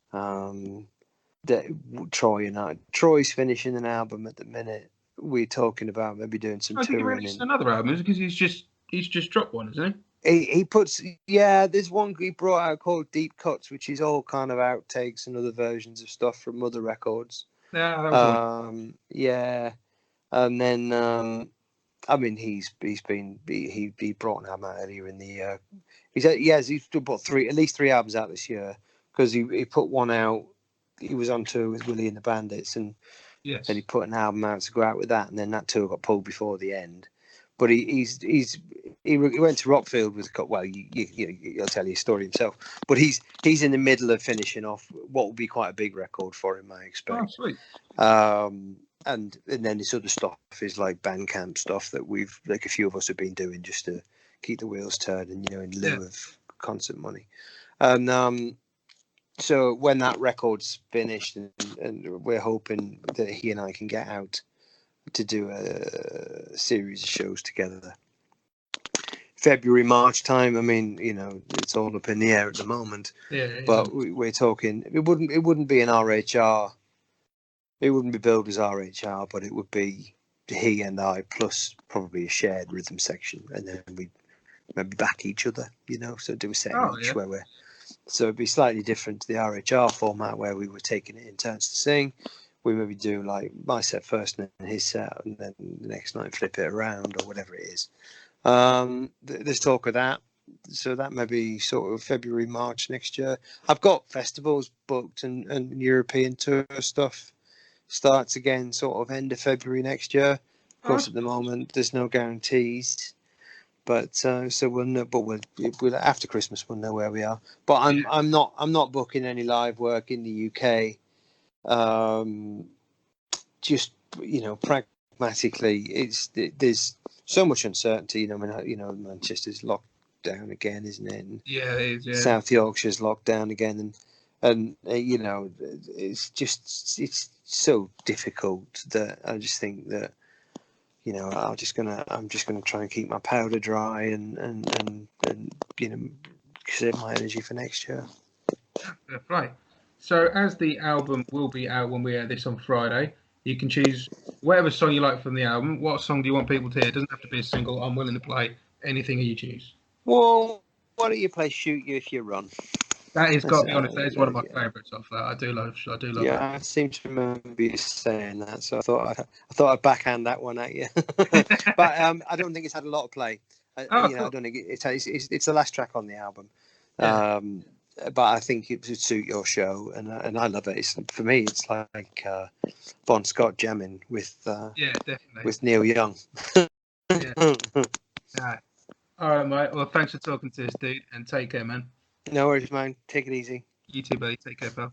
Troy's finishing an album at the minute. We're talking about maybe doing some touring. Another album, because he's just dropped one, isn't he? he puts, yeah, there's one he brought out called Deep Cuts, which is all kind of outtakes and other versions of stuff from other records. Yeah, that was the one. Yeah, and then I mean he brought an album out earlier in the year. He's still put at least three albums out this year, because he put one out. He was on tour with Willie and the Bandits, and Yes. then he put an album out to go out with that, and then that tour got pulled before the end. But he went to Rockfield with he'll tell you a story himself. But he's in the middle of finishing off what will be quite a big record for him, I expect. Oh, sweet. And then this other stuff is like Bandcamp stuff that a few of us have been doing just to keep the wheels turning, in lieu of concert money. And so when that record's finished, and we're hoping that he and I can get out to do a series of shows together. February, March time. I mean, it's all up in the air at the moment. Yeah. But we're talking. It wouldn't be an RHR. It wouldn't be billed as RHR, but it would be he and I plus probably a shared rhythm section, and then we maybe back each other. So do a set each where we're. So it'd be slightly different to the RHR format where we were taking it in turns to sing. We maybe do like my set first and then his set, and then the next night flip it around or whatever it is. There's talk of that. So that may be sort of February, March next year. I've got festivals booked and European tour stuff starts again sort of end of February next year. Of course, at the moment, there's no guarantees. But so we'll know. But we'll after Christmas we'll know where we are. But I'm not booking any live work in the UK. Just pragmatically, there's so much uncertainty. Manchester's locked down again, isn't it? And yeah, it is. Yeah. South Yorkshire's locked down again, and it's so difficult that I just think that. I'm just gonna try and keep my powder dry and save my energy for next year. Right. So as the album will be out when we air this on Friday, you can choose whatever song you like from the album. What song do you want people to hear? It doesn't have to be a single. I'm willing to play anything you choose. Well, why don't you play "Shoot You If You Run"? That is, got to be honest, that is one of my favourites off that. I do love. Yeah, that. I seem to remember you saying that, so I thought I'd backhand that one at you. But I don't think it's had a lot of play. Cool. I don't think it's the last track on the album. Yeah. But I think it would suit your show, and I love it. For me, it's like Bon Scott jamming with definitely with Neil Young. Yeah. All right, mate. Well, thanks for talking to us, dude, and take care, man. No worries, man. Take it easy. You too, buddy. Take care, pal.